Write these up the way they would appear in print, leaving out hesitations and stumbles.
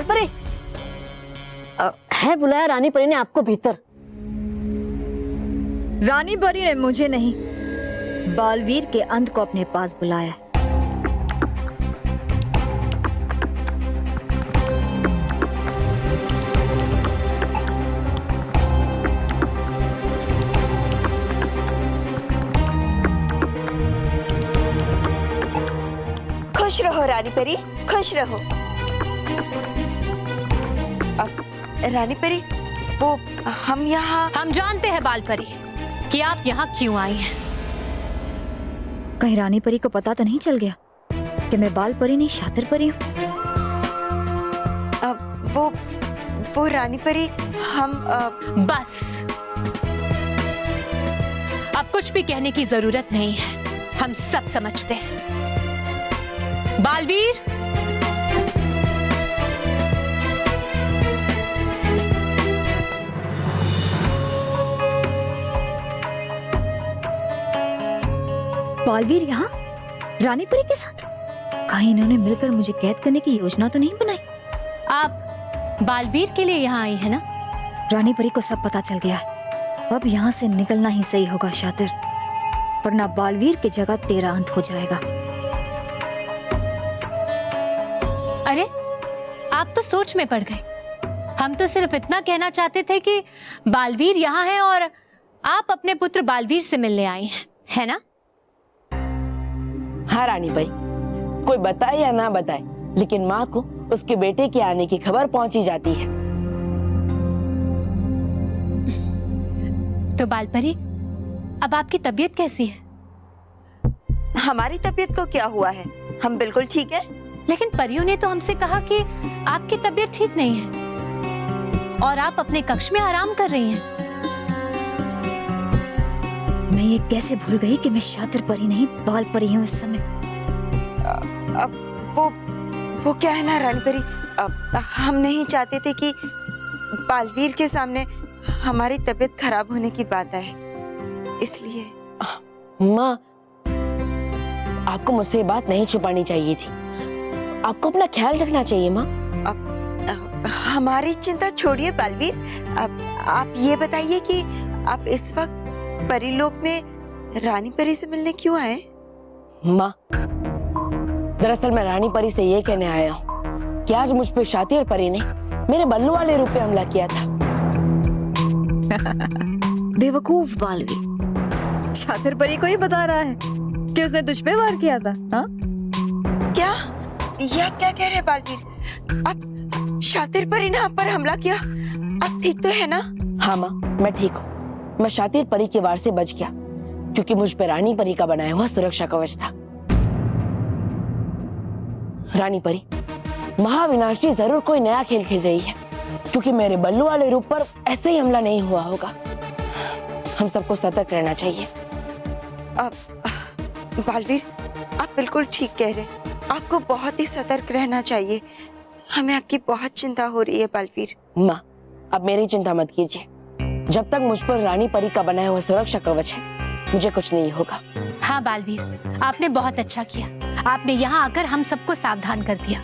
बालपरी है, बुलाया रानी परी ने आपको भीतर। रानी परी ने मुझे नहीं, बालवीर के अंत को अपने पास बुलाया। खुश रहो रानी परी, खुश रहो। रानी परी, वो हम जानते हैं बालपरी कि आप यहाँ क्यों आई हैं। कहीं रानी परी को पता तो नहीं चल गया कि मैं बालपरी नहीं शातिर परी हूँ? वो रानी परी बस अब कुछ भी कहने की जरूरत नहीं है, हम सब समझते हैं। बालवीर, बालवीर यहाँ रानी परी के साथ? कहीं इन्होंने मिलकर मुझे कैद करने की योजना तो नहीं बनाई? आप बालवीर के लिए यहाँ आई है ना? रानी परी को सब पता चल गया है। अब यहाँ से निकलना ही सही होगा शातिर, वरना बालवीर की जगह तेरा अंत हो जाएगा। अरे, आप तो सोच में पड़ गए। हम तो सिर्फ इतना कहना चाहते थे कि बालवीर यहाँ है और आप अपने पुत्र बालवीर से मिलने आई हैं, है ना? हाँ रानी भाई, कोई बताए या ना बताए, लेकिन माँ को उसके बेटे के आने की खबर पहुंची जाती है। तो बालपरी, अब आपकी तबीयत कैसी है? हमारी तबीयत को क्या हुआ है, हम बिल्कुल ठीक है। लेकिन परियों ने तो हमसे कहा कि आपकी तबीयत ठीक नहीं है और आप अपने कक्ष में आराम कर रही हैं। मैं ये कैसे भूल गई कि मैं शातिर परी नहीं बाल परी हूँ इस समय। अब वो क्या है ना रानी परी, हम नहीं चाहते थे कि बालवीर के सामने हमारी तबीयत खराब होने की बात आए, इसलिए। माँ, आपको मुझसे ये बात नहीं छुपानी चाहिए थी। आपको अपना ख्याल रखना चाहिए माँ। हमारी चिंता छोड़िए बालवीर, आप ये बताइए कि आप इस वक्त परीलोक में रानी परी से मिलने क्यों आए? माँ, दरअसल मैं रानी परी से ये कहने आया हूँ कि आज मुझ पे शातिर परी ने मेरे बल्लू वाले रूप पे हमला किया था। बेवकूफ बालवीर, शातिर परी को ही बता रहा है कि उसने तुझ पे वार किया था। हाँ? क्या? ये आप क्या कह रहे हैं बालवीर? आप शातिर परी ने आप पर हमला किया? आप ठीक तो है ना? हाँ माँ, मैं ठीक हूँ। मैं शातिर परी के वार से बच गया क्योंकि मुझ पे रानी परी का बनाया हुआ सुरक्षा कवच था। रानी परी, महाविनाश जी जरूर कोई नया खेल खेल रही है क्योंकि मेरे बल्लू वाले रूप पर ऐसे ही हमला नहीं हुआ होगा। हम सबको सतर्क रहना चाहिए। बालवीर, आप बिल्कुल ठीक कह रहे हैं। आपको बहुत ही सतर्क रहना चाहिए। हमें आपकी बहुत चिंता हो रही है बालवीर। माँ, अब मेरी चिंता मत कीजिए। जब तक मुझ पर रानी परी का बनाया हुआ सुरक्षा कवच है, मुझे कुछ नहीं होगा। हाँ बालवीर, आपने बहुत अच्छा किया। आपने यहाँ आकर हम सबको सावधान कर दिया।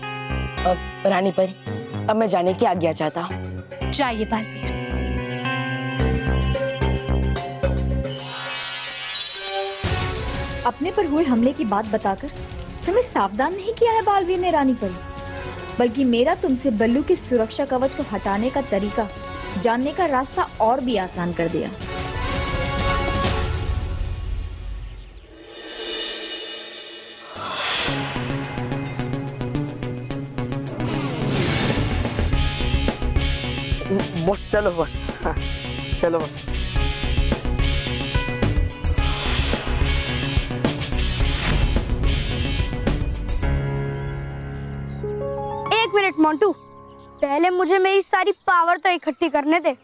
अब रानी परी, अब मैं जाने की आज्ञा चाहता हूँ। जाइए बालवीर। अपने पर हुए हमले की बात बताकर तुम्हें सावधान नहीं किया है बालवीर ने रानी परी, बल्कि मेरा तुमसे बल्लू के सुरक्षा कवच को हटाने का तरीका जानने का रास्ता और भी आसान कर दिया। बस चलो, बस हाँ, चलो बस। एक मिनट मोंटू, पहले मुझे मेरी सारी पावर तो इकट्ठी करने दे।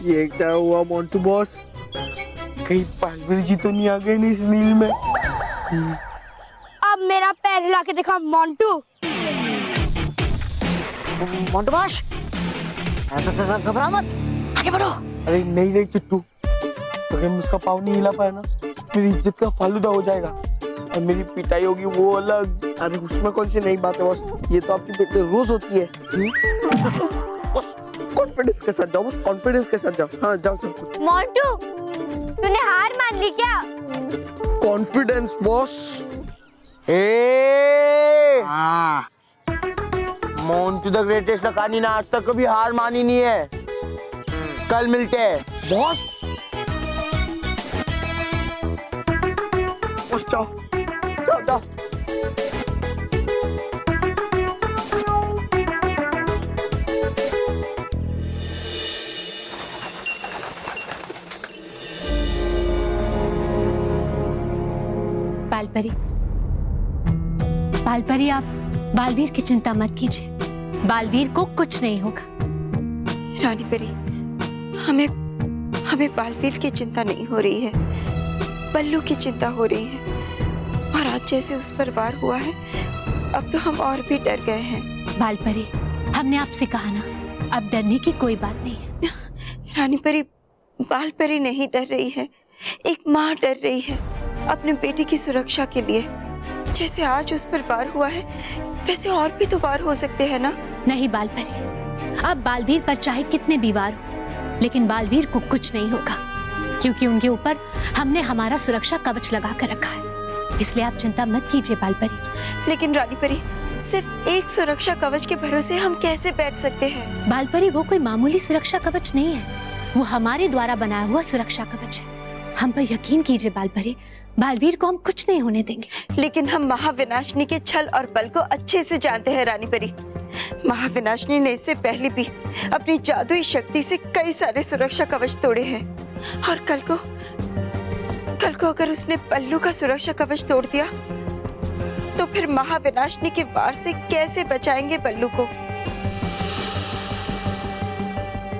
ये क्या हुआ मोंटू बॉस? कहीं पालवीर जी तो नहीं आ गए नहीं इस नील में? अब मेरा पैर हिला के दिखा मोंटू। मोंटू बॉस, घबराओ मत, आगे बढ़ो। अरे नहीं रे चिट्टू, अगर मैं उसका पाँव नहीं हिला पाया ना मेरी इज्जत का फालूदा हो जाएगा और मेरी पिटाई होगी वो अलग। अरे उसमें कौन सी नई बात है बॉस, ये तो आपकी पिटाई रोज होती है। बस कॉन्फिडेंस के साथ जाओ, बस कॉन्फिडेंस के साथ जाओ। हाँ जाओ जाओ। मोंटू, तूने हार मान ली क्या? Confidence boss. Montu the greatest Lakhani ने आज तक कभी हार मानी नहीं है। कल मिलते हैं बॉस। बस जाओ जाओ जाओ। बालपरी, बालपरी, आप बालवीर की चिंता मत कीजिए। बालवीर को कुछ नहीं होगा। रानी परी, हमें हमें बालवीर की चिंता नहीं हो रही है, बल्लू की चिंता हो रही है। और आज जैसे उस पर वार हुआ है, अब तो हम और भी डर गए हैं। बालपरी, हमने आपसे कहा ना, अब डरने की कोई बात नहीं है। रानी परी, बालपरी नहीं डर रही है, एक माँ डर रही है अपने बेटी की सुरक्षा के लिए। जैसे आज उस पर वार हुआ है, वैसे और भी तो वार हो सकते हैं ना? नहीं बालपरी, अब बालवीर पर चाहे कितने भी वार हो, लेकिन बालवीर को कुछ नहीं होगा, क्योंकि उनके ऊपर हमने हमारा सुरक्षा कवच लगा कर रखा है। इसलिए आप चिंता मत कीजिए बालपरी। लेकिन रानी परी, सिर्फ एक सुरक्षा कवच के भरोसे हम कैसे बैठ सकते हैं? बालपरी, वो कोई मामूली सुरक्षा कवच नहीं है, वो हमारे द्वारा बनाया हुआ सुरक्षा कवच है। हम पर यकीन कीजिए बालपरी, बालवीर को हम कुछ नहीं होने देंगे। लेकिन हम महाविनाशिनी के छल और बल को अच्छे से जानते हैं रानी परी। महाविनाशिनी ने इससे पहले भी अपनी जादुई शक्ति से कई सारे सुरक्षा कवच तोड़े हैं, और कल को अगर उसने बल्लू का सुरक्षा कवच तोड़ दिया तो फिर महाविनाशिनी के वार से कैसे बचाएंगे बल्लू को?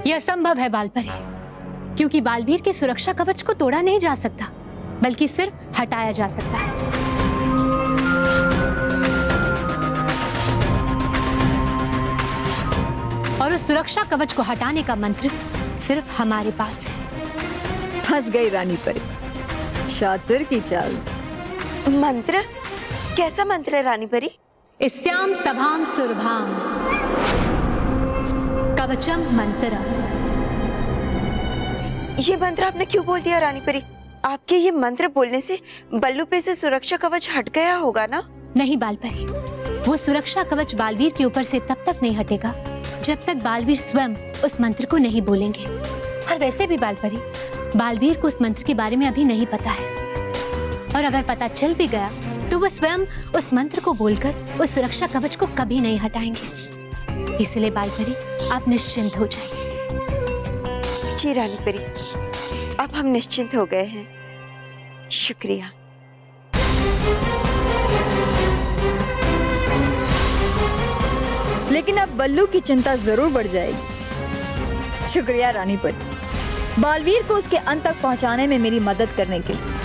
यह संभव है बालपरी, क्योंकि बालवीर के सुरक्षा कवच को तोड़ा नहीं जा सकता, बल्कि सिर्फ हटाया जा सकता है। और उस सुरक्षा कवच को हटाने का मंत्र सिर्फ हमारे पास है। फंस गई रानी परी, शातिर की चाल। मंत्र? कैसा मंत्र है रानी परी? इस्याम सभाम सुरभाम कवचम मंत्रम। ये मंत्र आपने क्यों बोल दिया रानी परी? आपके ये मंत्र बोलने से बल्लू पे से सुरक्षा कवच हट गया होगा ना? नहीं बालपरी, वो सुरक्षा कवच बालवीर के ऊपर से तब तक नहीं हटेगा जब तक बालवीर स्वयं उस मंत्र को नहीं बोलेंगे। और वैसे भी बालपरी, बालवीर को उस मंत्र के बारे में अभी नहीं पता है, और अगर पता चल भी गया तो वो स्वयं उस मंत्र को बोलकर उस सुरक्षा कवच को कभी नहीं हटाएंगे। इसलिए बालपरी, आप निश्चिंत हो जाइए। जी रानी परी, अब हम निश्चिंत हो गए हैं। शुक्रिया। लेकिन अब बल्लू की चिंता जरूर बढ़ जाएगी। शुक्रिया रानी परी, बालवीर को उसके अंत तक पहुंचाने में मेरी मदद करने के लिए।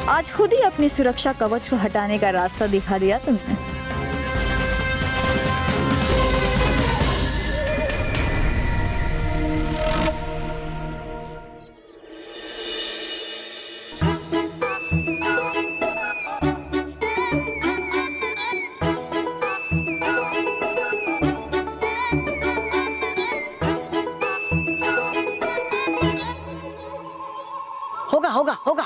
आज खुद ही अपनी सुरक्षा कवच को हटाने का रास्ता दिखा दिया तुमने। होगा होगा होगा।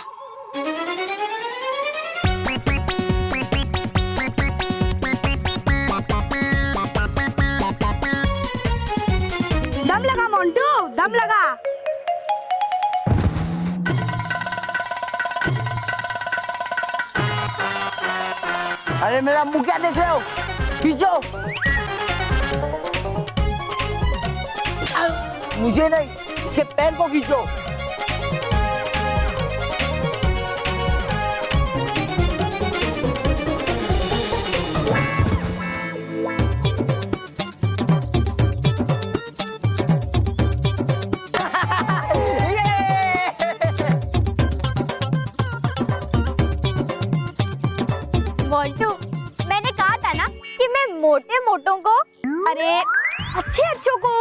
दम लगा मोंटू, दम लगा। अरे मेरा मुंह क्या देख रहे हो? खींचो। मुझे नहीं, इसके पैर को खींचो। अरे अच्छे अच्छों को।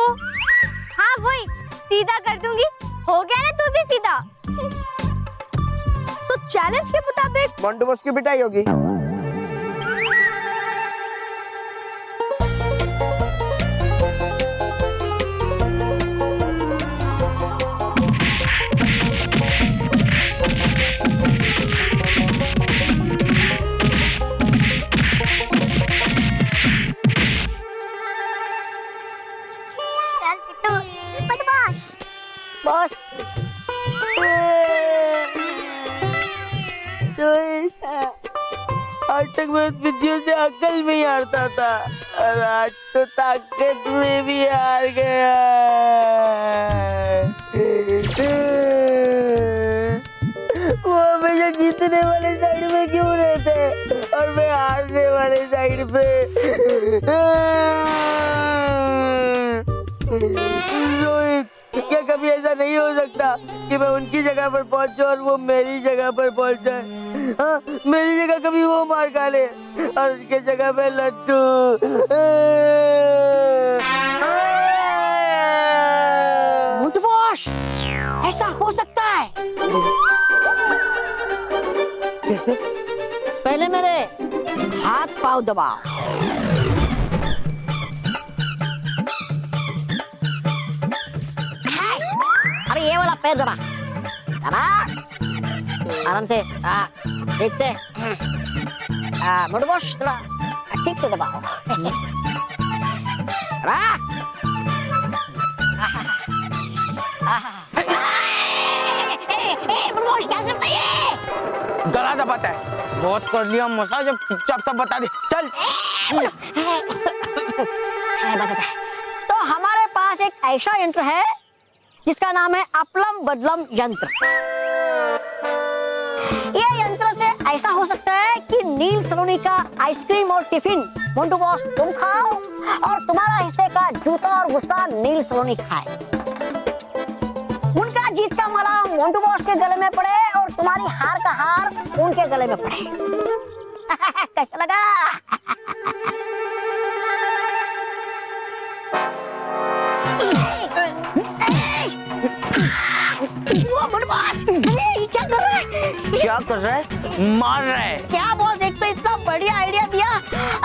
हाँ वही सीधा कर दूंगी। हो गया ना तू भी सीधा। तो चैलेंज के मुताबिक मोंटू बॉस की पिटाई होगी। बॉस आज तक मैं विद्या से अकल में ही हारता था और आज तो ताकत में भी हार गया। वो हमेशा जीतने वाले साइड में क्यों रहते और मैं हारने वाले साइड पे। रोहित, क्या कभी ऐसा नहीं हो सकता कि मैं उनकी जगह पर पहुंचूं और वो मेरी जगह पर पहुंच जाए? हाँ, मेरी जगह कभी वो मार खा ले और उनके जगह पे लड्डू। मोंटू बॉस, ऐसा हो सकता है? कैसे? पहले मेरे हाथ पाँव दबाओ। अरे ये वाला पैर दबा, दबा आराम से। ठीक से। मोंटू बॉस थोड़ा ठीक से दबाओ। दबा। मोंटू बॉस क्या करता है? गला दबाता है। बहुत कर लिया मसाज, अब चुपचाप सब बता दे। चल। बताता है। तो हमारे पास एक ऐसा यंत्र है जिसका नाम है अपलम बदलम यंत्र। ये यंत्र से ऐसा हो सकता है कि नील सलोनी का आइसक्रीम और टिफिन मोंटू बॉस तुम खाओ और तुम्हारा हिस्से का जूता और गुस्सा नील सलोनी खाए। उनका जीत का माला मोंटू बॉस के गले में पड़े और तुम्हारी हार का हार उनके गले में पड़े। कैसा लगा? क्या कर रहा है? क्या कर रहा है? मार रहा है। क्या बॉस, एक तो इतना बढ़िया आइडिया दिया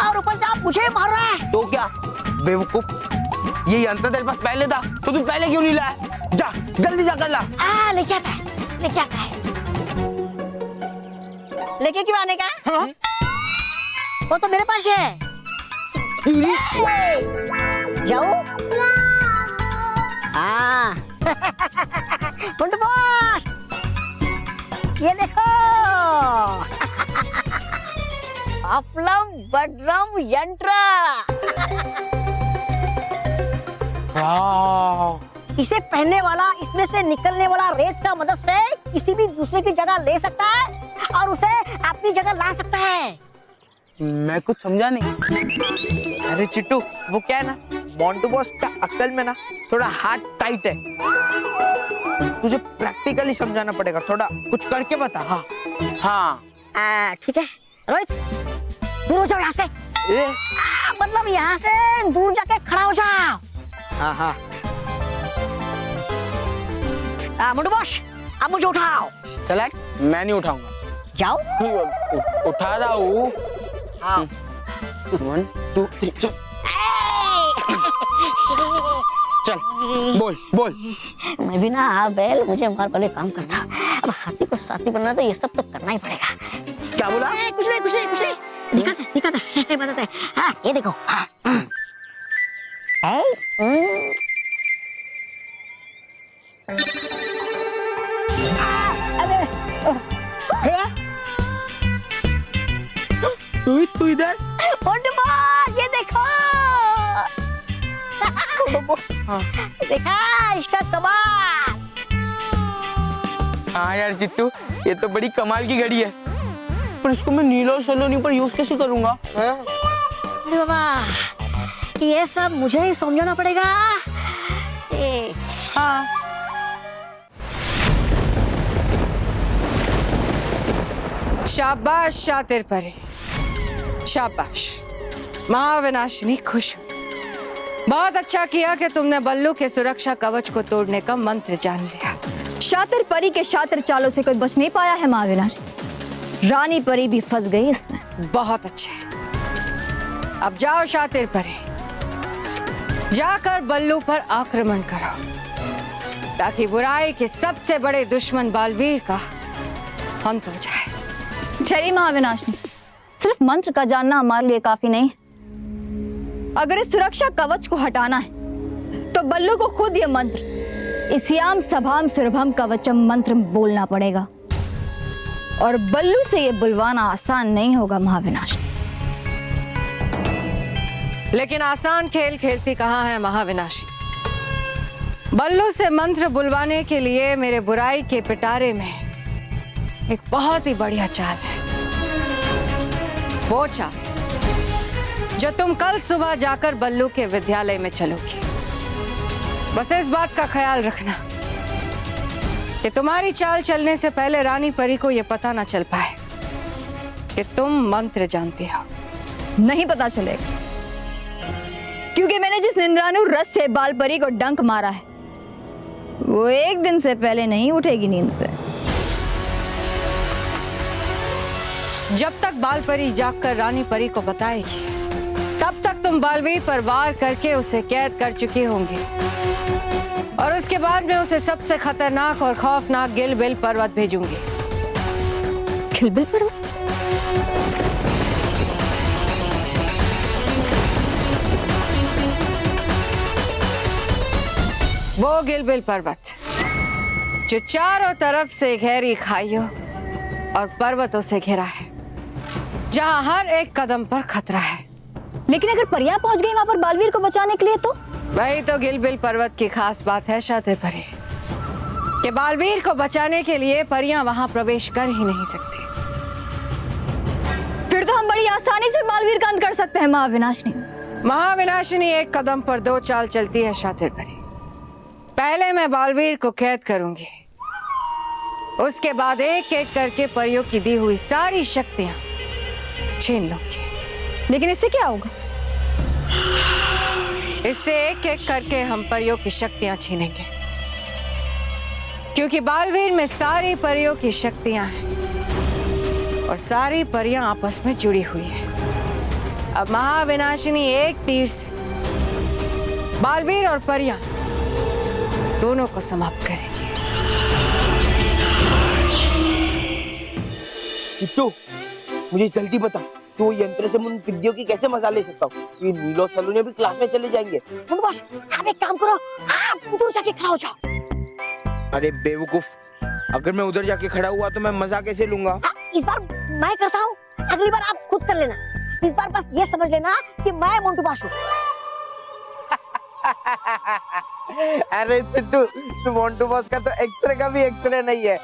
और ऊपर से आप मुझे मार रहा है। तो क्या बेवकूफ, ये यंत्र तेरे पास पहले था तो तू पहले क्यों नहीं लाया? जा जल्दी जाकर ला। लेके आता है, लेके आता है। लेके क्यों आने का? हाँ? वो तो मेरे पास है। जाओ। मोंटू बॉस, ये देखो। अपलम बदलम यंत्र। इसे पहनने वाला इसमें से निकलने वाला रेस का मदद से किसी भी दूसरे की जगह ले सकता है और उसे अपनी जगह ला सकता है। मैं कुछ समझा नहीं। अरे चिट्टू, वो क्या है ना, मोंटू बॉस का अक्ल में ना थोड़ा हाथ टाइट है। तुझे प्रैक्टिकली समझाना पड़ेगा, थोड़ा कुछ करके बता। हाँ हाँ ठीक है रोहित, दूर हो जाओ यहाँ से। मतलब यहाँ से दूर जाके खड़ा हो जाओ। हाँ। मोंटू बॉस, अब मुझे उठाओ। चला, मैं नहीं उठाऊंगा। जाओ। उठा रहा हूँ। 1 2 3 चल, बोल। मैं भी ना बैल मुझे मार वाले काम करता। अब हाथी को साथी बनना तो ये सब तो करना ही पड़ेगा। क्या बोला? कुछ नहीं। दिखाते बताते। हाँ, ये देखो। तू इधर? मोंटू बॉस, ये देखो। हाँ। देखा इसका कमाल। हाँ यार चिट्टू, ये तो बड़ी कमाल की घड़ी है, पर इसको मैं नील और सलोनी पर यूज कैसे करूंगा? अरे बाबा, ये सब मुझे ही समझाना पड़ेगा। हाँ। शाबाश शातिर परे, शाबाश। महाविनाशिनी खुश हूं। बहुत अच्छा किया कि तुमने बल्लू के सुरक्षा कवच को तोड़ने का मंत्र जान लिया। शातिर परी के शातिर चालों से कोई बच नहीं पाया है महाविनाश। रानी परी भी फंस गई इसमें। बहुत अच्छे। अब जाओ शातिर परी, जाकर बल्लू पर आक्रमण करो ताकि बुराई के सबसे बड़े दुश्मन बालवीर का अंत हो जाए। ठहरी महाविनाशनी, सिर्फ मंत्र का जानना हमारे लिए काफी नहीं। अगर इस सुरक्षा कवच को हटाना है तो बल्लू को खुद ये मंत्र इस्याम सभाम सुरभम कवचम मंत्र बोलना पड़ेगा, और बल्लू से ये बुलवाना आसान नहीं होगा महाविनाशनी। लेकिन आसान खेल खेलती कहाँ है महाविनाशी। बल्लू से मंत्र बुलवाने के लिए मेरे बुराई के पिटारे में एक बहुत ही बढ़िया चाल है। वो चाल जो तुम कल सुबह जाकर बल्लू के विद्यालय में चलोगी। बस इस बात का ख्याल रखना कि तुम्हारी चाल चलने से पहले रानी परी को यह पता ना चल पाए कि तुम मंत्र जानती हो। नहीं पता चलेगा, क्योंकि मैंने जिस निंद्राणु रस से बाल परी को डंक मारा है वो एक दिन से पहले नहीं उठेगी नींद से। जब तक बाल परी जागकर रानी परी को बताएगी तब तक तुम बालवीर पर वार करके उसे कैद कर चुकी होंगी, और उसके बाद मैं उसे सबसे खतरनाक और खौफनाक गिलबिल पर्वत भेजूंगी। गिलबिल पर्वत? वो गिलबिल पर्वत जो चारों तरफ से गहरी खाइयों और पर्वतों से घिरा है, जहां हर एक कदम पर खतरा है। लेकिन अगर परियां पहुंच गई वहां पर बालवीर को बचाने के लिए तो? वही तो गिलबिल पर्वत की खास बात है शातिर परी, कि बालवीर को बचाने के लिए परियां वहां प्रवेश कर ही नहीं सकती। फिर तो हम बड़ी आसानी से बालवीर का अंत कर सकते हैं महाविनाशनी। महाविनाशिनी एक कदम पर दो चाल चलती है शातिर परी। पहले मैं बालवीर को कैद करूंगी, उसके बाद एक एक करके परियों की दी हुई सारी शक्तियां छीन लूंगी। लेकिन इससे क्या होगा? इससे एक एक करके हम परियों की शक्तियां छीनेंगे, क्योंकि बालवीर में सारी परियों की शक्तियां हैं और सारी परियां आपस में जुड़ी हुई है। अब महाविनाशिनी एक तीर से बालवीर और परियां दोनों को समाप्त करेगी। किट्टू, मुझे जल्दी बता कि वो यंत्र से मैं उन विद्याओं की कैसे मजा ले सकता हूँ। ये नीलो सलोनी भी क्लास में चले जाएंगे। बस आप एक काम करो, आप दूर जाके खड़ा हो जाओ। अरे बेवकूफ, अगर मैं उधर जाके खड़ा हुआ तो मैं मजा कैसे लूंगा? इस बार मैं करता हूँ, अगली बार आप खुद कर लेना। इस बार बस ये समझ लेना कि मैं मोंटू बॉस हूँ। अरे चिट्टू, तू मोंटू बॉस का तो एक्सरे का भी एक्सरे नहीं है।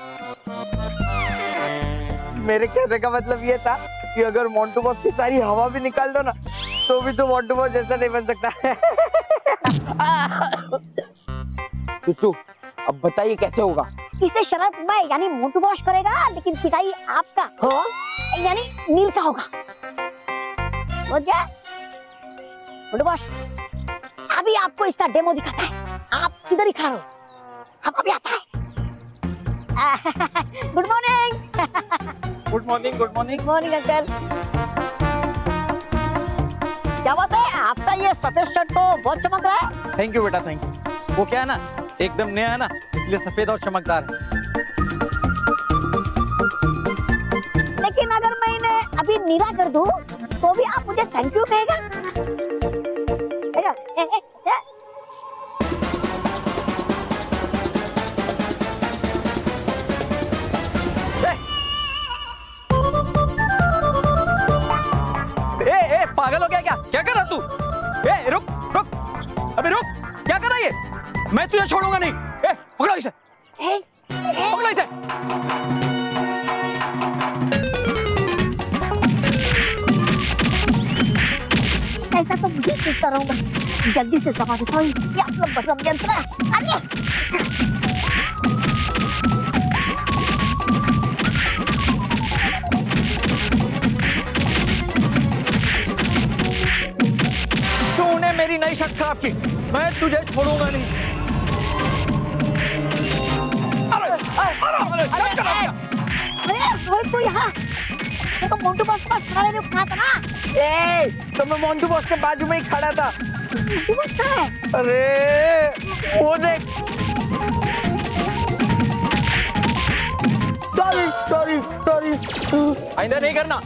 मेरे कहने का मतलब ये था कि अगर मोंटू बॉस की सारी हवा भी निकाल दो ना तो भी तो मोंटू बॉस जैसा नहीं बन सकता। चिट्टू, अब बताइए कैसे होगा? इसे शरत मैं यानी मोंटू बॉस करेगा, लेकिन पिटाई आपका हो यानी नील का होगा। समझ गया? मोंटू बॉस अभी आपको इसका डेमो दिखाता है, आप इधर ही खड़ा रहो, हम अभी आता है। Good morning. Good morning. Good morning. Good morning uncle. क्या बात है, आपका ये सफेद शर्ट तो बहुत चमक रहा है। थैंक यू बेटा, थैंक यू। वो क्या है ना, एकदम नया है ना, इसलिए सफेद और चमकदार है। लेकिन अगर मैं इन्हें अभी नीला कर दूं तो भी आप मुझे थैंक यू कहेगा? पागल हो गया क्या? क्या कर रहा तू? ए, रुक रुक, अबे रुक, क्या कर रहा है ये? मैं तुझे छोड़ूंगा नहीं। ए, पकड़ो इसे, पकड़ो इसे। ऐसा तो मुझे पूछता रहूंगा, जल्दी से दबा देता हूँ ये अपना बदम यंत्र। अरे तूने मेरी नहीं शक खराब की, मैं तुझे छोड़ूंगा नहीं। अरे क्या कर रहा है? अरे रोहित तू यहाँ, मैं तो मोंटू बॉस के पास खड़ा रहने को कहा था ना। ए, तो मैं मोंटू बॉस के बाजू में ही खड़ा था। मोंटू बॉस कहाँ है? अरे वो देख। Sorry sorry sorry. आइंदा नहीं करना।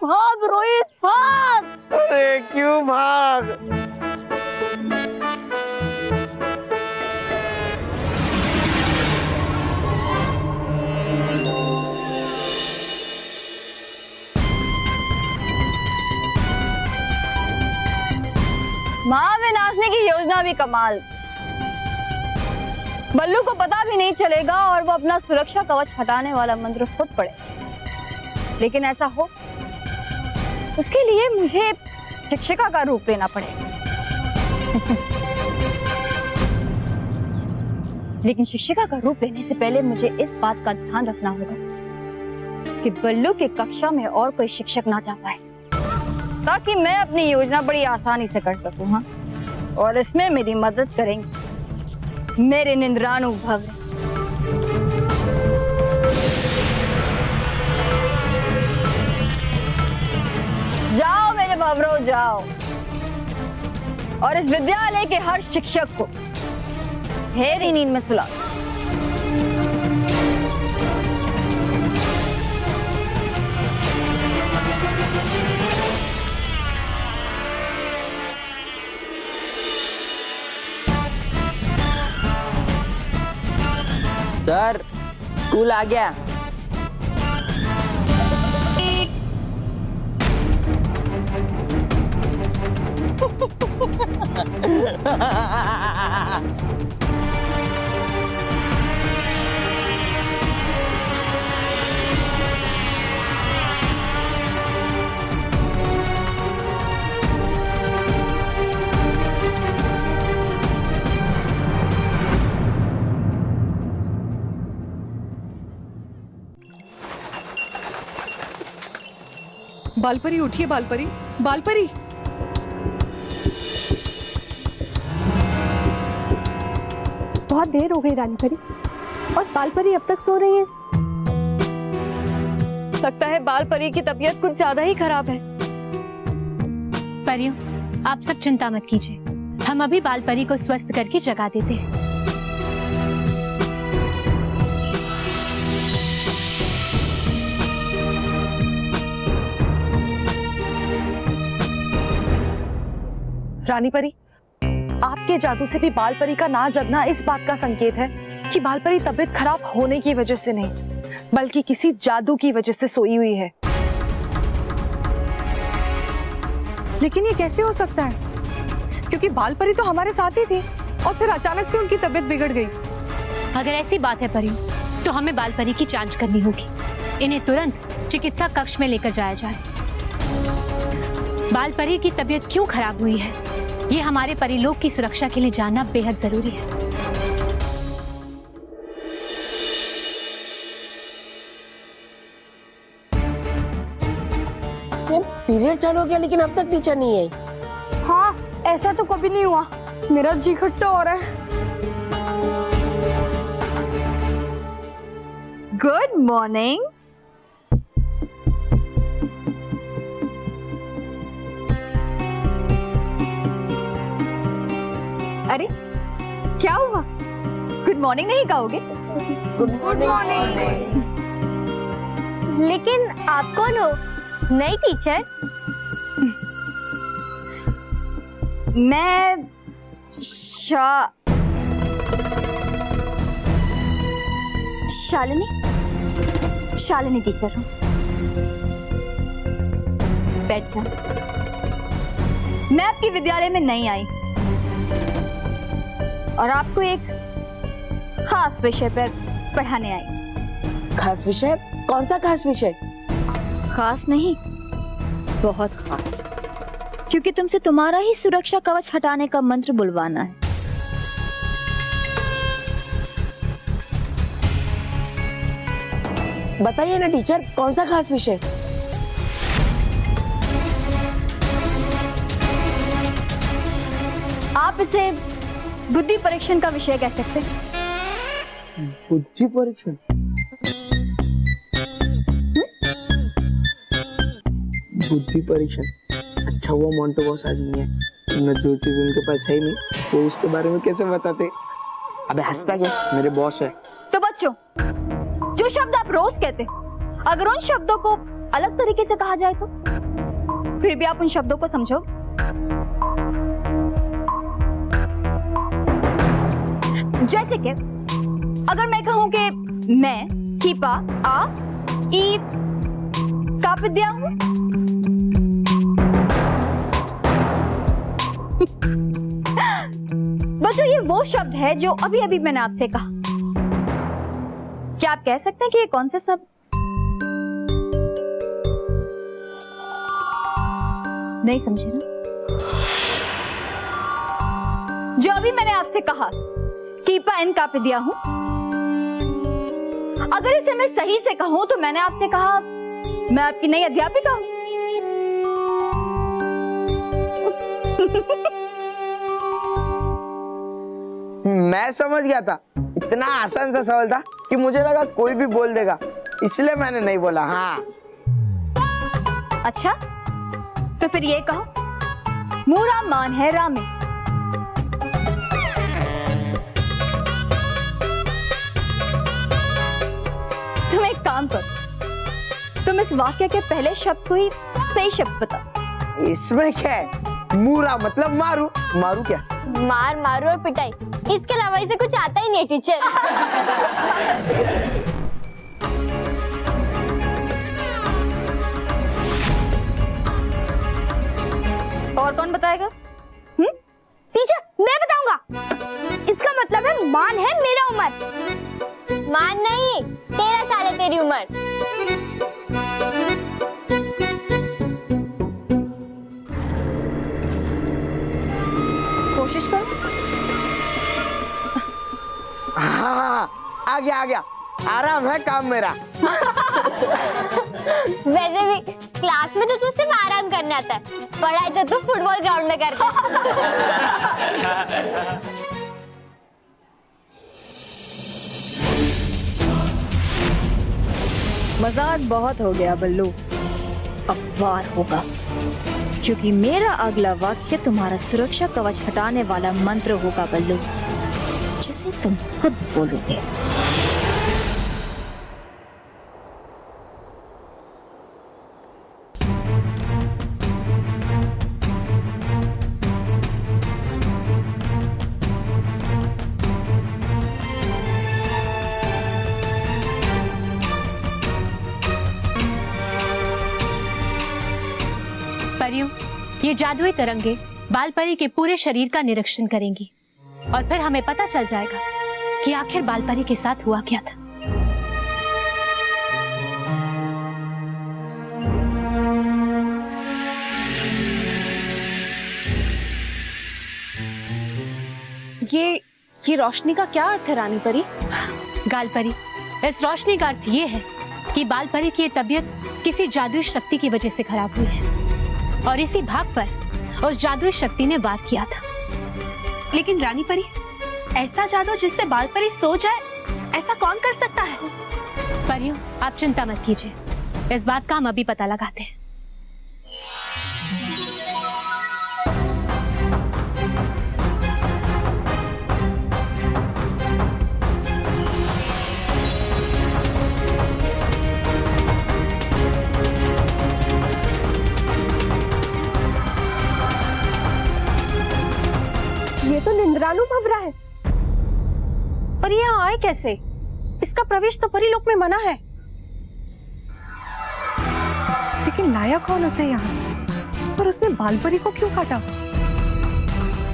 भाग रोहित भाग। अरे क्यों भाग? महाविनाशनी की योजना भी कमाल। बल्लू को पता भी नहीं चलेगा और वो अपना सुरक्षा कवच हटाने वाला मंत्र खुद पढ़े। लेकिन ऐसा हो उसके लिए मुझे शिक्षिका का रूप लेना पड़ेगा। लेकिन शिक्षिका का रूप लेने से पहले मुझे इस बात का ध्यान रखना होगा कि बल्लू की कक्षा में और कोई शिक्षक ना जा पाए, ताकि मैं अपनी योजना बड़ी आसानी से कर सकूं। हाँ, और इसमें मेरी मदद करेंगे मेरे निंद्राणु भव्य। जाओ मेरे भवरो जाओ, और इस विद्यालय के हर शिक्षक को गहरी नींद में सुला। सर स्कूल आ गया। बालपरी उठिए, बालपरी, बालपरी। बहुत देर हो गई रानी परी, और बालपरी अब तक सो रही है। लगता है बालपरी की तबीयत कुछ ज्यादा ही खराब है। परियों, आप सब चिंता मत कीजिए, हम अभी बालपरी को स्वस्थ करके जगा देते हैं। रानी परी, आपके जादू से भी बालपरी का ना जगना इस बात का संकेत है कि बालपरी तबीयत खराब होने की वजह से नहीं, बल्कि किसी जादू की वजह से सोई हुई है। लेकिन ये कैसे हो सकता है? क्योंकि बालपरी तो हमारे साथ ही थी और फिर अचानक से उनकी तबीयत बिगड़ गई। अगर ऐसी बात है परियों, तो हमें बालपरी की जांच करनी होगी। इन्हें तुरंत चिकित्सा कक्ष में लेकर जाया जाए। बालपरी की तबीयत क्यों खराब हुई है, ये हमारे परिलोक की सुरक्षा के लिए जानना बेहद जरूरी है। पीरियड चालू हो गया लेकिन अब तक टीचर नहीं आई। हाँ, ऐसा तो कभी नहीं हुआ। मेरा जी खट्टा हो रहा है। Good morning. अरे क्या हुआ? गुड मॉर्निंग नहीं कहोगे? Good morning. लेकिन आप कौन हो? नई टीचर? मैं शालिनी टीचर हूँ। बैठ जा। मैं आपके विद्यालय में नहीं आई और आपको एक खास विषय पर पढ़ाने आई। खास विषय? कौन सा खास विषय? खास नहीं, बहुत खास, क्योंकि तुमसे तुम्हारा ही सुरक्षा कवच हटाने का मंत्र बुलवाना है। बताइए ना टीचर, कौन सा खास विषय? इसे बुद्धि परीक्षण का विषय कह सकते हैं। बुद्धि परीक्षण? बुद्धि परीक्षण? अच्छा हुआ मोंटू बॉस आज नहीं है, न जो चीज उनके पास है ही नहीं वो उसके बारे में कैसे बताते। अबे हंसता क्या, मेरे बॉस है। तो बच्चों, जो शब्द आप रोज कहते हो, अगर उन शब्दों को अलग तरीके से कहा जाए तो फिर भी आप उन शब्दों को समझो। जैसे कि अगर मैं कहूं कि मैं कीपा आ ई का विद्या हूं, बच्चों ये वो शब्द है जो अभी अभी मैंने आपसे कहा। क्या आप कह सकते हैं कि ये कौन से शब्द? नहीं समझे ना? जो अभी मैंने आपसे कहा कीपा इन का दिया हूं, अगर इसे मैं सही से कहूं तो मैंने आपसे कहा मैं आपकी नई अध्यापिका हूं। मैं समझ गया था, इतना आसान सा सवाल था कि मुझे लगा कोई भी बोल देगा, इसलिए मैंने नहीं बोला। हाँ अच्छा, तो फिर ये कहो मूरा मान है रामे। तुम एक काम करो, तुम इस वाक्य के पहले शब्द को ही सही शब्द बताओ। इसमें क्या है? मूरा मतलब मारू। मारू क्या? मार मारू और पिटाई, इसके अलावा इसे कुछ आता ही नहीं टीचर। और कौन बताएगा? टीचर मैं बताऊंगा। इसका मतलब है मान है मेरा उम्र। मान नहीं, 13 साल है तेरी उम्र। कोशिश करो। हाँ, आ गया। आराम है काम मेरा। वैसे भी क्लास में तो तू सिर्फ आराम करने आता है, पढ़ाई तो तू फुटबॉल ग्राउंड में करता है। मजाक बहुत हो गया बल्लू, अब वार होगा, क्योंकि मेरा अगला वाक्य तुम्हारा सुरक्षा कवच हटाने वाला मंत्र होगा बल्लू, जिसे तुम खुद बोलोगे। परियों, ये जादुई तरंगे बालपरी के पूरे शरीर का निरीक्षण करेंगी और फिर हमें पता चल जाएगा कि आखिर बालपरी के साथ हुआ क्या था। ये रोशनी का क्या अर्थ है रानी परी? गालपरी, इस रोशनी का अर्थ ये है कि बालपरी की तबीयत किसी जादुई शक्ति की वजह से खराब हुई है और इसी भाग पर उस जादुई शक्ति ने वार किया था। लेकिन रानी परी, ऐसा जादू जिससे बालपरी सो जाए, ऐसा कौन कर सकता है? परियों, आप चिंता मत कीजिए, इस बात का हम अभी पता लगाते हैं। ये तो निंद्रानु भवरा है, और ये यहाँ आए कैसे? इसका प्रवेश तो परीलोक में मना है। लेकिन लाया कौन उसे यहाँ, और उसने बालपरी को क्यों काटा?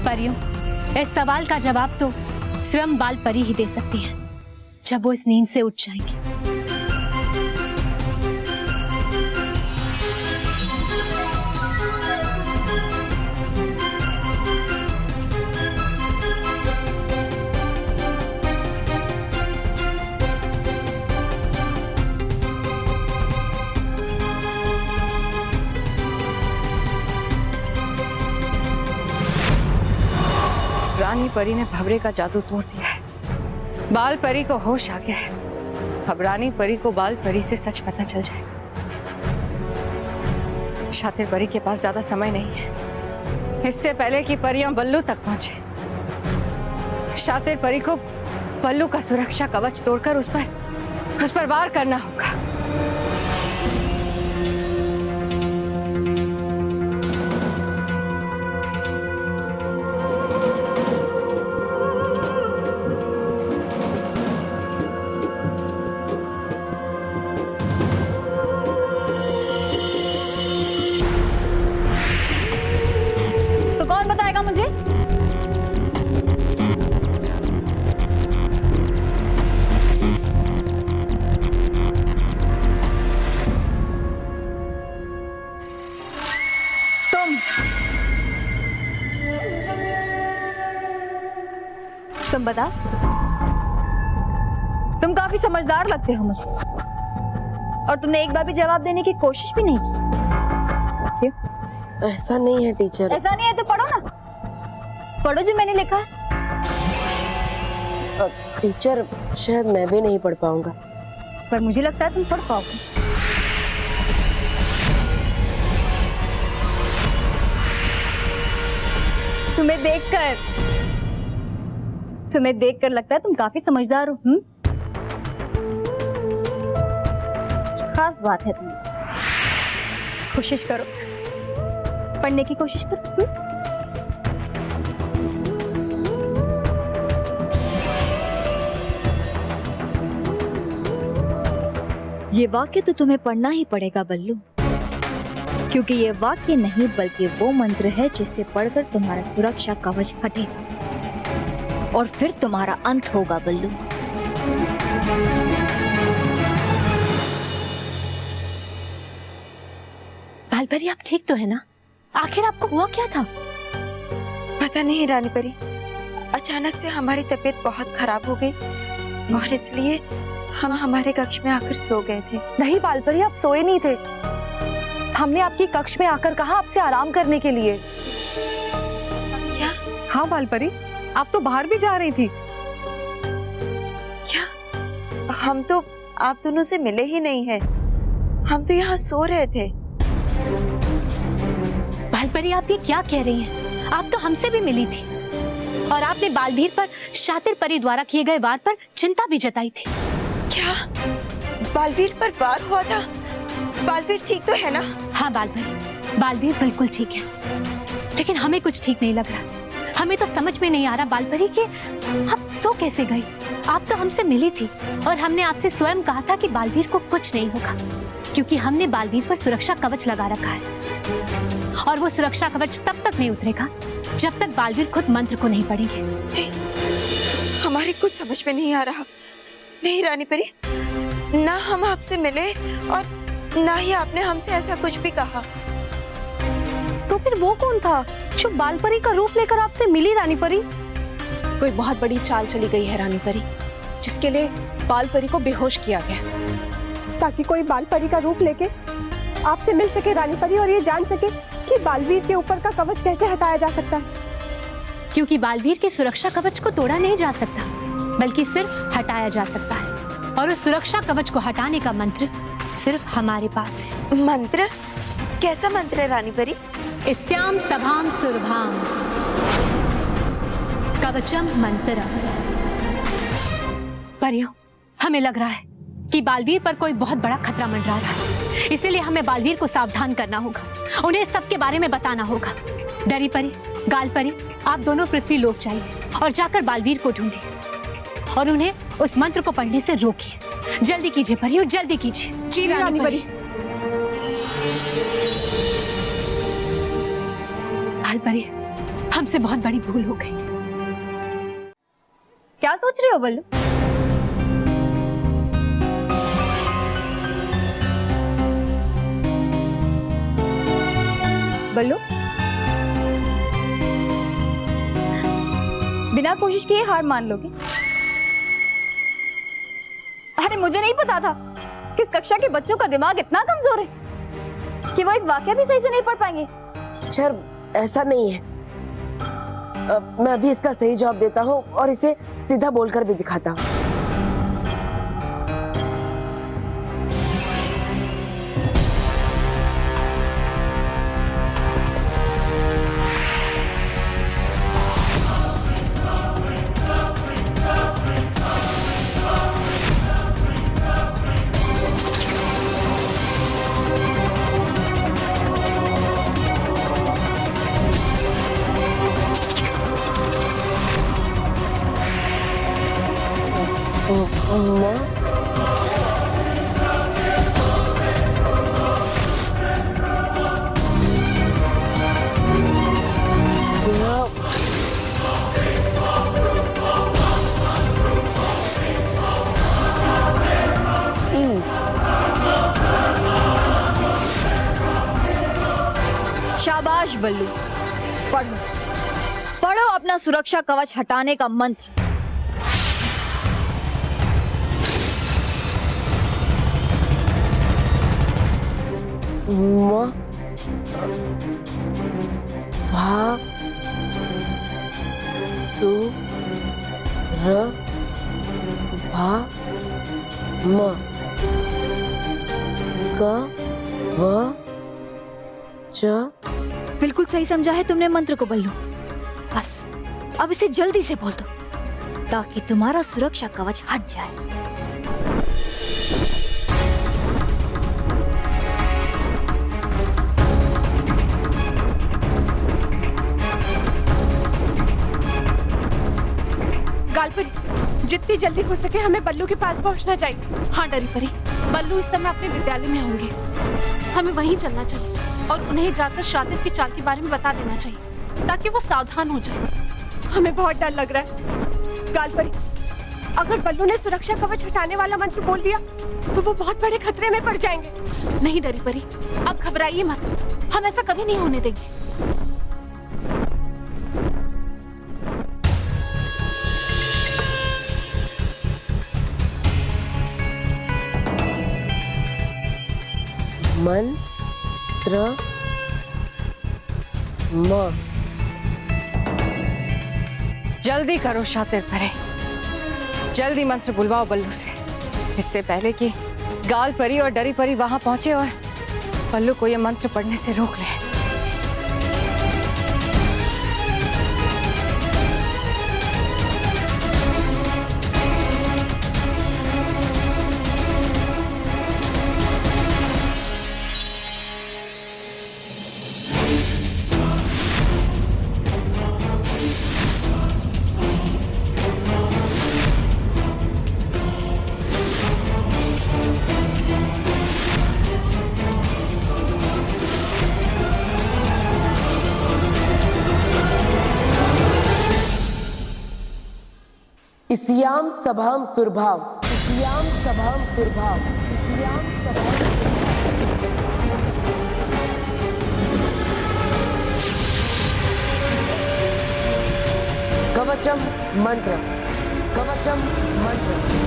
परियों, इस सवाल का जवाब तो स्वयं बालपरी ही दे सकती है, जब वो इस नींद से उठ जाएंगी। रानी परी ने भंवरे का जादू तोड़ दिया है। बाल परी को होश आ गया है। अब रानी परी को बाल परी से सच पता चल जाएगा। शातिर परी के पास ज्यादा समय नहीं है। इससे पहले कि परियां बल्लू तक पहुंचे, शातिर परी को बल्लू का सुरक्षा कवच तोड़कर उस पर वार करना होगा। तो कौन बताएगा मुझे? तुम बता। तुम काफी समझदार लगते हो मुझे, और तुमने एक बार भी जवाब देने की कोशिश भी नहीं की। क्यों? ऐसा नहीं है टीचर। ऐसा नहीं है तो पढ़ो ना, पढ़ो जो मैंने लिखा है। टीचर शायद मैं भी नहीं पढ़ पाऊंगा। पर मुझे लगता है तुम पढ़ पाओगे। तुम्हें देखकर लगता है तुम काफी समझदार हो। खास बात है तुम। कोशिश करो, पढ़ने की कोशिश करो। ये वाक्य तो तुम्हें पढ़ना ही पड़ेगा बल्लू, क्योंकि ये वाक्य नहीं बल्कि वो मंत्र है जिससे पढ़कर तुम्हारा सुरक्षा कवच हटेगा और फिर तुम्हारा अंत होगा बल्लू। बालपरी, आप ठीक तो है ना? आखिर आपको हुआ क्या था? पता नहीं रानी परी, अचानक से हमारी तबीयत बहुत खराब हो गई और इसलिए हम हमारे कक्ष में आकर सो गए थे। नहीं बालपरी, आप सोए नहीं थे। हमने आपकी कक्ष में आकर कहा आपसे आराम करने के लिए। क्या? हाँ बालपरी, आप तो बाहर भी जा रही थी। क्या? हम तो आप दोनों से मिले ही नहीं हैं। हम तो यहाँ सो रहे थे। बालपरी, आप ये क्या कह रही हैं? आप तो हमसे भी मिली थी और आपने बालवीर पर शातिर परी द्वारा किए गए वार पर चिंता भी जताई थी। क्या बालवीर पर वार हुआ था? बालवीर ठीक तो है ना? हाँ बालपरी, बालवीर बिल्कुल ठीक है, लेकिन हमें कुछ ठीक नहीं लग रहा। हमें तो समझ में नहीं आ रहा बालपरी कि आप सो कैसे गई। आप तो हमसे मिली थी और हमने आपसे स्वयं कहा था कि बालवीर को कुछ नहीं होगा, क्योंकि हमने बालवीर पर सुरक्षा कवच लगा रखा है और वो सुरक्षा कवच तब तक नहीं उतरेगा जब तक बालवीर खुद मंत्र को नहीं पढ़ेंगे। हमारी कुछ समझ में नहीं आ रहा। नहीं रानी परी, ना हम आपसे मिले और ना ही आपने हमसे ऐसा कुछ भी कहा। तो फिर वो कौन था जो बालपरी का रूप लेकर आपसे मिली रानी परी? कोई बहुत बड़ी चाल चली गई है रानी परी, जिसके लिए बाल परी को बेहोश किया गया, ताकि कोई बाल परी का रूप लेके आपसे मिल सके रानी परी और ये जान सके कि बालवीर के ऊपर का कवच कैसे हटाया जा सकता है। क्योंकि बालवीर के सुरक्षा कवच को तोड़ा नहीं जा सकता, बल्कि सिर्फ हटाया जा सकता है, और उस सुरक्षा कवच को हटाने का मंत्र सिर्फ हमारे पास है। मंत्र? कैसा मंत्र है रानी परी? इस्याम सभाम सुरभाम कवचम मंत्रम। परियों, हमें लग रहा है कि बालवीर पर कोई बहुत बड़ा खतरा मंडरा रहा है, इसीलिए हमें बालवीर को सावधान करना होगा, उन्हें सबके बारे में बताना होगा। डरी परी, गाल परी, आप दोनों पृथ्वी लोक जाइए और जाकर बालवीर को ढूंढिए और उन्हें उस मंत्र को पढ़ने से रोकिए। जल्दी कीजिए परियों, जल्दी कीजिए। जी रानी परी। बालपरी, हमसे बहुत बड़ी भूल हो गई। क्या सोच रहे हो बल्लू? बल्लू, बिना कोशिश किए हार मान लोगे? अरे मुझे नहीं पता था कि इस कक्षा के बच्चों का दिमाग इतना कमजोर है कि वो एक वाक्य भी सही से नहीं पढ़ पाएंगे। टीचर ऐसा नहीं है। मैं अभी इसका सही जवाब देता हूँ और इसे सीधा बोलकर भी दिखाता हूँ। शाबाश बल्लू, पढ़ो पढ़ो अपना सुरक्षा कवच हटाने का मंत्र। म भा सु र भा म क व च। बिल्कुल सही समझा है तुमने मंत्र को बल्लू। बस अब इसे जल्दी से बोल दो ताकि तुम्हारा सुरक्षा कवच हट जाए। गालपरी, जितनी जल्दी हो सके हमें बल्लू के पास पहुंचना चाहिए। हाँ डरी परी, बल्लू इस समय अपने विद्यालय में होंगे। हमें वहीं चलना चाहिए और उन्हें जाकर शातिर की चाल के बारे में बता देना चाहिए ताकि वो सावधान हो जाए। हमें बहुत डर लग रहा है गालपरी। अगर बल्लू ने सुरक्षा कवच हटाने वाला मंत्र बोल दिया तो वो बहुत बड़े खतरे में पड़ जाएंगे। नहीं डरी परी, अब घबराइए मत, हम ऐसा कभी नहीं होने देंगे। मंत्र म। जल्दी करो शातिर परे, जल्दी मंत्र बुलवाओ बल्लू से, इससे पहले कि गाल परी और डरी परी वहां पहुंचे और बल्लू को ये मंत्र पढ़ने से रोक ले। इस्याम सभाम सुरभाव, इस्याम सभाम सुरभाव, इस्याम सभाम। कवचम मंत्र, कवचम मंत्र।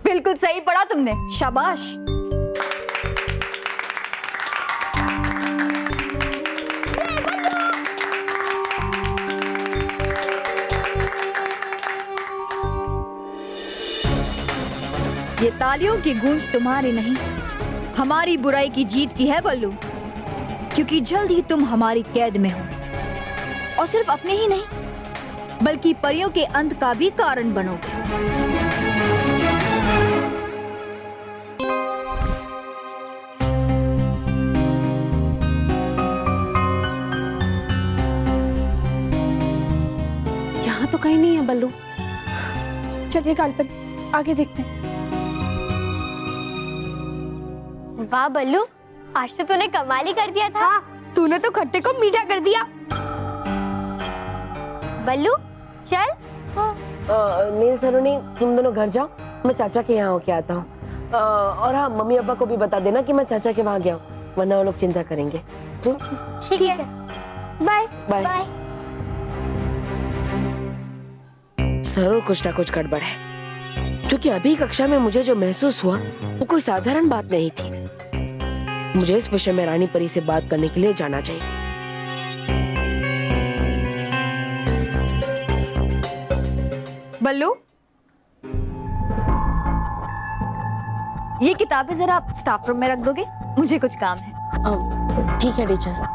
बिल्कुल सही पढ़ा तुमने, शाबाश। ये तालियों की गूंज तुम्हारी नहीं, हमारी बुराई की जीत की है बल्लू, क्योंकि जल्द ही तुम हमारी कैद में हो और सिर्फ अपने ही नहीं बल्कि परियों के अंत का भी कारण बनोगे। यहाँ तो कहीं नहीं है बल्लू। चलिए गालपरी, आगे देखते हैं। वाह बल्लू, आज तो तूने कमाल ही कर दिया था। हाँ, तूने तो खट्टे को मीठा कर दिया। बल्लू चल। नील सलोनी, तुम दोनों घर जाओ, मैं चाचा के यहाँ होके आता हूँ। और हाँ, मम्मी पापा को भी बता देना कि मैं चाचा के वहाँ गया हूँ, वरना वो लोग चिंता करेंगे। ठीक है, बाय बाय। बाय। जरूर कुछ ना कुछ गड़बड़ है, क्योंकि अभी कक्षा में मुझे जो महसूस हुआ वो कोई साधारण बात नहीं थी। मुझे इस विषय में रानी परी से बात करने के लिए जाना चाहिए। बल्लू, ये किताबें जरा आप स्टाफ रूम में रख दोगे? मुझे कुछ काम है। ठीक है टीचर।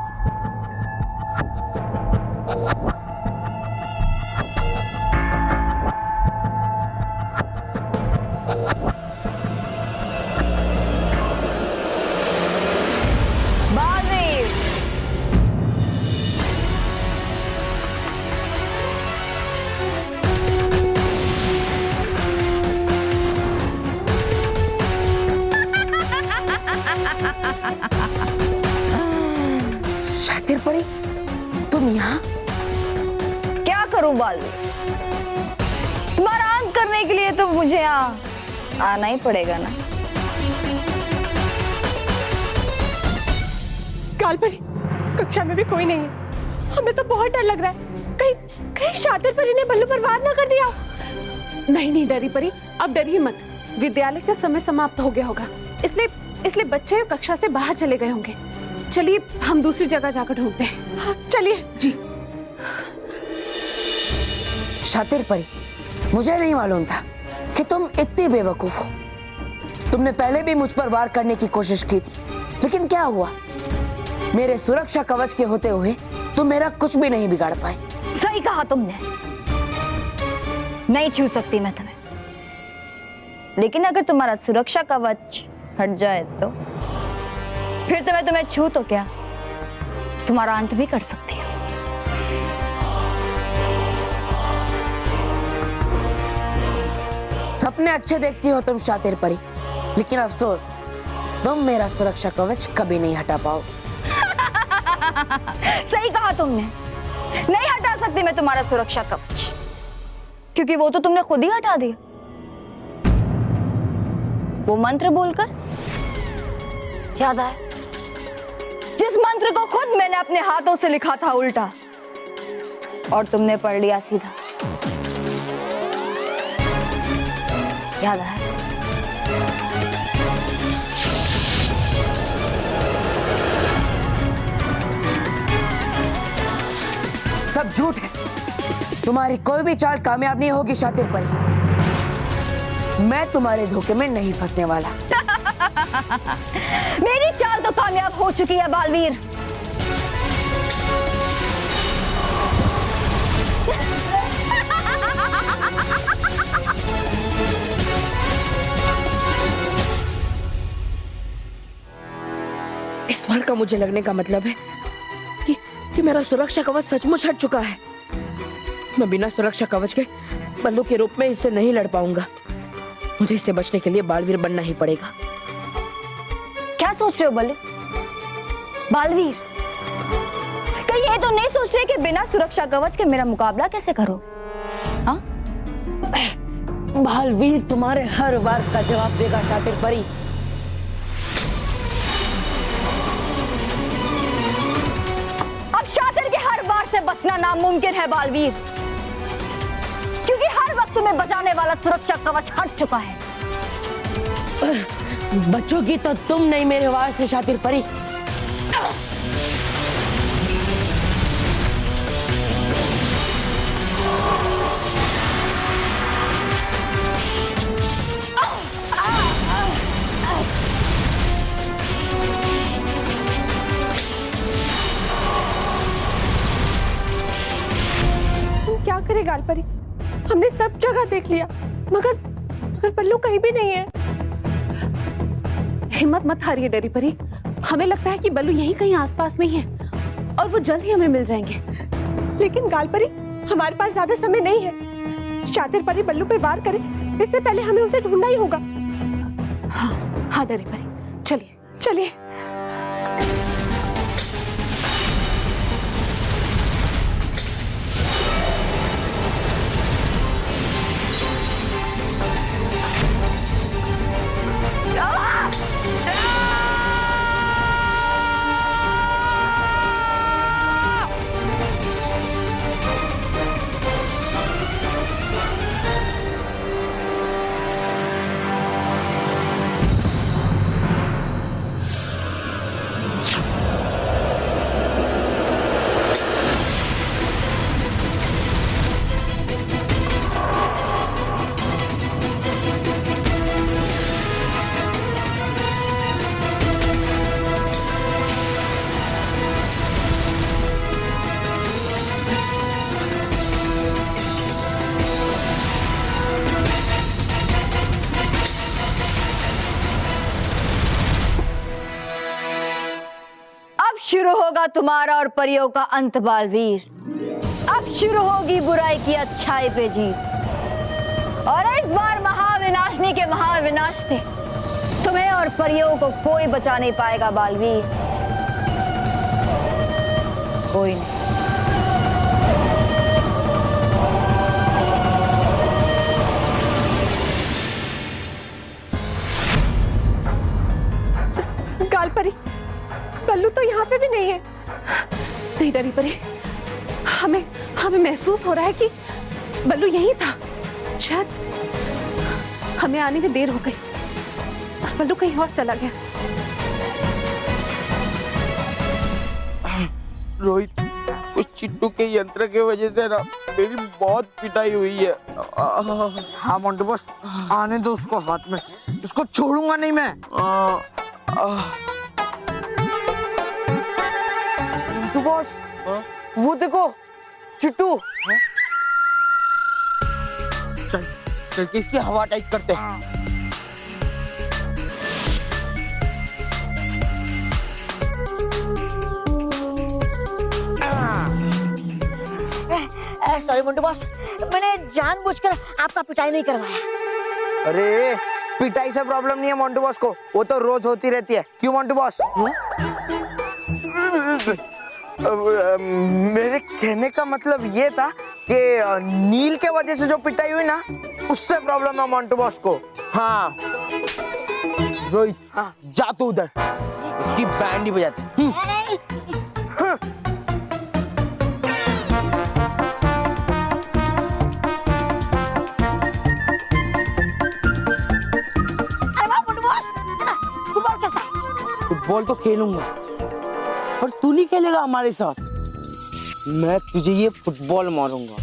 शातिर परी, तुम यहाँ? क्या करूं बालवीर, तुम्हारा अंत करने के लिए तो मुझे यहाँ आना ही पड़ेगा ना। कालपरी, कक्षा में भी कोई नहीं है। हमें तो बहुत डर लग रहा है, कहीं कहीं शातिर परी ने बल्लू पर वार ना कर दिया। नहीं नहीं डरी परी, अब डरिए मत। विद्यालय का समय समाप्त हो गया होगा, इसलिए बच्चे कक्षा से बाहर चले गए होंगे। चलिए हम दूसरी जगह जाकर ढूंढते हैं। हाँ, चलिए जी। शातिर परी, मुझे नहीं मालूम था कि तुम इतनी बेवकूफ हो। तुमने पहले भी मुझ पर वार करने की कोशिश की थी, लेकिन क्या हुआ? मेरे सुरक्षा कवच के होते हुए तुम मेरा कुछ भी नहीं बिगाड़ पाई। सही कहा तुमने, नहीं छू सकती मैं तुम्हें, लेकिन अगर तुम्हारा सुरक्षा कवच हट जाए तो फिर तो मैं तुम्हें छू तो क्या, तुम्हारा अंत भी कर सकती हूँ। सपने अच्छे देखती हो तुम शातिर परी, लेकिन अफसोस तुम मेरा सुरक्षा कवच कभी नहीं हटा पाओगी। सही कहा तुमने, नहीं हटा सकती मैं तुम्हारा सुरक्षा कवच, क्योंकि वो तो तुमने खुद ही हटा दिया, वो मंत्र बोलकर। याद आया? जिस मंत्र को खुद मैंने अपने हाथों से लिखा था उल्टा, और तुमने पढ़ लिया सीधा। याद आया? सब झूठ है, तुम्हारी कोई भी चाल कामयाब नहीं होगी शातिर परी। मैं तुम्हारे धोखे में नहीं फंसने वाला। मेरी चाल तो कामयाब हो चुकी है बालवीर। इस बार का मुझे लगने का मतलब है कि मेरा सुरक्षा कवच सचमुच हट चुका है। मैं बिना सुरक्षा कवच के बल्लू के रूप में इससे नहीं लड़ पाऊंगा। मुझे इससे बचने के लिए बालवीर बनना ही पड़ेगा। क्या सोच रहे हो बल्लू? बालवीर, कहीं ये तो नहीं सोच रहे कि बिना सुरक्षा कवच के मेरा मुकाबला कैसे करो? हाँ? बालवीर तुम्हारे हर वार का जवाब देगा शातिर परी। अब शातिर के हर वार से बचना नामुमकिन है बालवीर, क्योंकि हर वक्त तुम्हें बचाने वाला सुरक्षा कवच हट चुका है। बचोगी तो तुम नहीं मेरे वार से शातिर परी। क्या करे गालपरी, हमने सब जगह देख लिया, मगर बल्लू कहीं भी नहीं है। हिम्मत मत हारिए डरी परी, हमें लगता है कि बल्लू यहीं कहीं आसपास में ही है और वो जल्द ही हमें मिल जाएंगे। लेकिन गालपरी, हमारे पास ज्यादा समय नहीं है। शातिर परी बल्लू पे वार करे इससे पहले हमें उसे ढूंढना ही होगा। हाँ डरी परी, चलिए चलिए। होगा तुम्हारा और परियों का अंत बालवीर। अब शुरू होगी बुराई की अच्छाई पे जीत, और इस बार महाविनाशनी के महाविनाश से तुम्हें और परियों को कोई बचा नहीं पाएगा बालवीर, कोई नहीं। गालपरी, बल्लू तो यहाँ पे भी नहीं है। नहीं डरी परी, हमें हमें महसूस हो रहा है कि बल्लू यहीं था। शायद हमें आने में देर हो गई और बल्लू कहीं और चला गया। रोहित, उस चिट्टू के यंत्र के वजह से ना मेरी बहुत पिटाई हुई है। हाँ मोंटू बॉस, आने दो उसको हाथ में, उसको छोड़ूंगा नहीं मैं। मोंटू बॉस, वो देखो चिट्टू। चल चल के इसकी हवा टाइट करते हैं। सॉरी मोंटू बॉस, मैंने जानबूझकर आपका पिटाई नहीं करवाया। अरे पिटाई से प्रॉब्लम नहीं है मोंटू बॉस को, वो तो रोज होती रहती है। क्यों मोंटू बॉस? मेरे कहने का मतलब ये था कि नील के वजह से जो पिटाई हुई ना, उससे प्रॉब्लम है मोंटू बॉस को। हाँ रोहित, हाँ जा तू उधर, इसकी बैंड ही बजाते। फुटबॉल तो खेलूंगा, पर तू नहीं खेलेगा हमारे साथ। मैं तुझे ये फुटबॉल मारूंगा,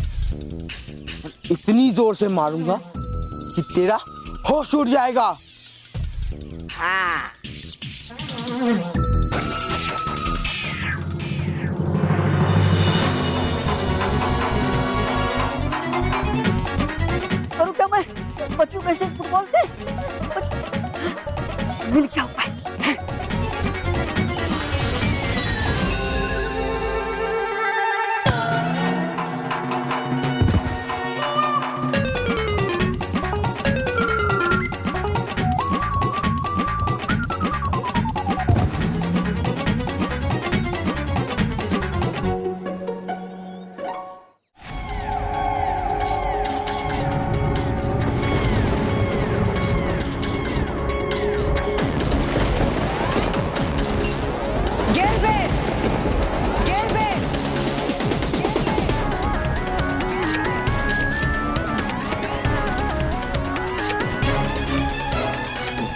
इतनी जोर से मारूंगा कि तेरा होश उड़ जाएगा। हाँ। करूं क्या मैं? बच्चों कैसे इस फुटबॉल से? मिल क्या उपाय?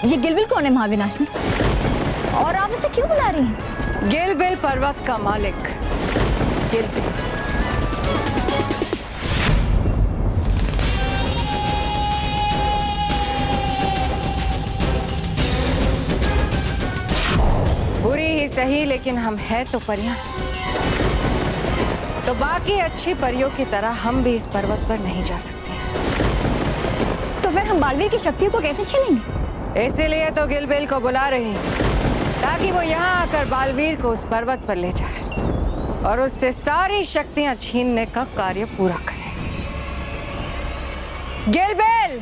ये गिलबिल कौन है महाविनाशनी? और आप इसे क्यों बुला रही हैं? गिलबिल पर्वत का मालिक गिलबिल। बुरी ही सही, लेकिन हम हैं तो परियां, तो बाकी अच्छी परियों की तरह हम भी इस पर्वत पर नहीं जा सकते। तो फिर हम बालवीर की शक्तियों को कैसे छीनेंगे? इसीलिए तो गिलबिल को बुला रहे हैं, ताकि वो यहाँ आकर बालवीर को उस पर्वत पर ले जाए और उससे सारी शक्तियां छीनने का कार्य पूरा करे। गिलबिल!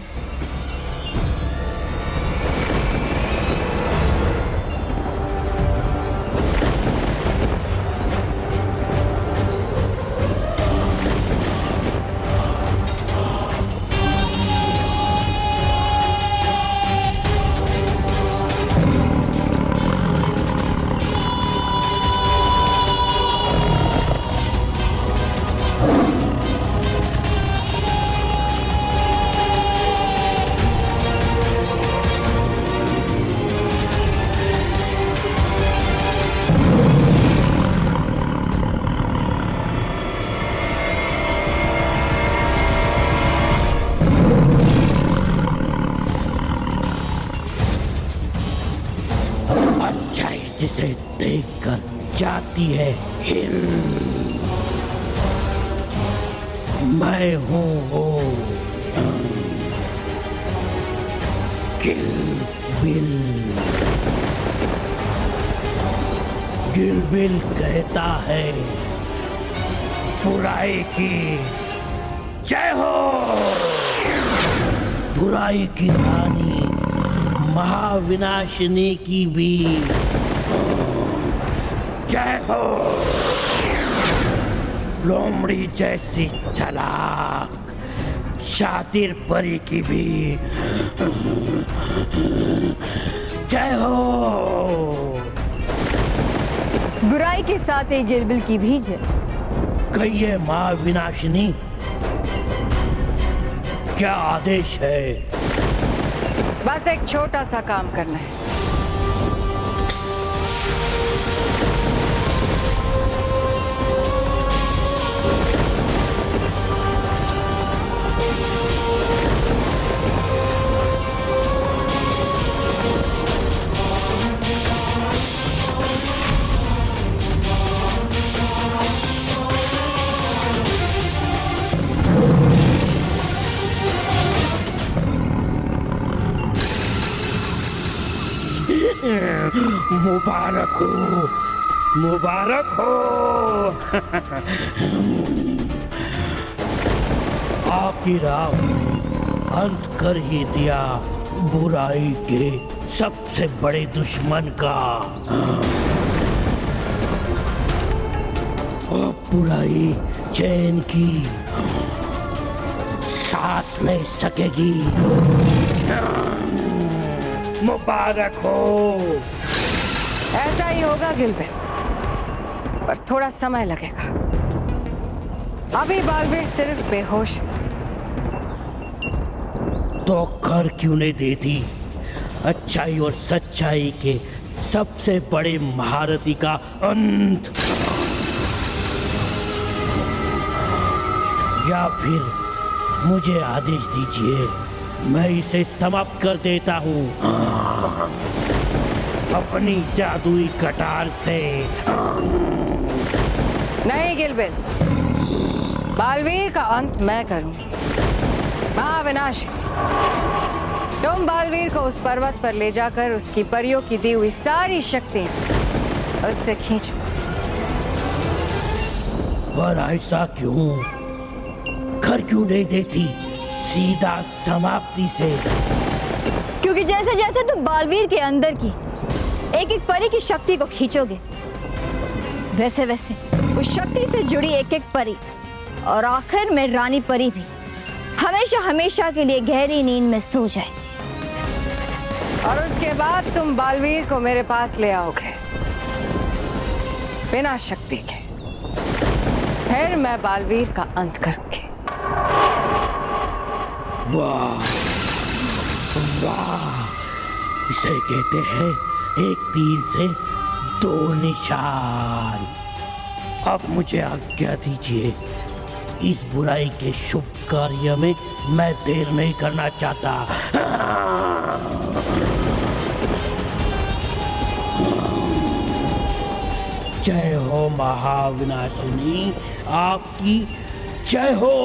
जिसे देखकर जाती है हिल। मैं हूँ वो गिलबिल। गिलबिल कहता है बुराई की जय हो। बुराई की रानी महाविनाशिनी की भी जय हो। लोमड़ी जैसी चालाक शातिर परी की भी जय हो। बुराई के साथ एक गिलबिल की भी जय। कहिए माँ विनाशिनी, क्या आदेश है? बस एक छोटा सा काम करना है। मुबारक हो, मुबारक हो। आखिर आप अंत कर ही दिया बुराई के सबसे बड़े दुश्मन का। अब बुराई चैन की सांस ले सकेगी। मुबारक हो। ऐसा ही होगा गिलबिल, पर थोड़ा समय लगेगा। अभी बालवीर सिर्फ बेहोश है। तो कर क्यों नहीं देती अच्छाई और सच्चाई के सबसे बड़े महारथी का अंत? या फिर मुझे आदेश दीजिए, मैं इसे समाप्त कर देता हूँ अपनी जादुई कटार से। नहीं गिलबिल, बालवीर का अंत मैं करूंगी। महाविनाशी, तुम बालवीर को उस पर्वत पर ले जाकर उसकी परियों की दी हुई सारी शक्तियां उससे खींचो। पर ऐसा क्यों? कर क्यों नहीं देती सीधा समाप्ति से? क्योंकि जैसे जैसे तुम बालवीर के अंदर की एक एक परी की शक्ति को खींचोगे, वैसे वैसे उस शक्ति से जुड़ी एक एक परी और आखिर में रानी परी भी हमेशा हमेशा के लिए गहरी नींद में सो जाए। और उसके बाद तुम बालवीर को मेरे पास ले आओगे बिना शक्ति के। फिर मैं बालवीर का अंत करूंगी। वाह वाह, इसे कहते हैं एक तीर से दो निशान। अब मुझे आज्ञा दीजिए, इस बुराई के शुभ कार्य में मैं देर नहीं करना चाहता। जय हो महाविनाशिनी, आपकी जय हो।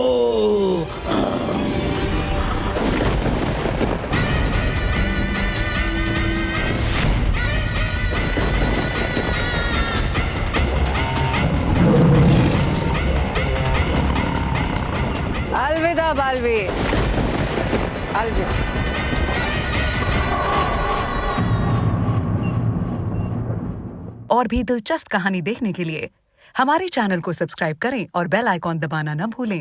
अलविदा बालवीर, अलविदा। और भी दिलचस्प कहानी देखने के लिए हमारे चैनल को सब्सक्राइब करें और बेल आइकॉन दबाना न भूलें।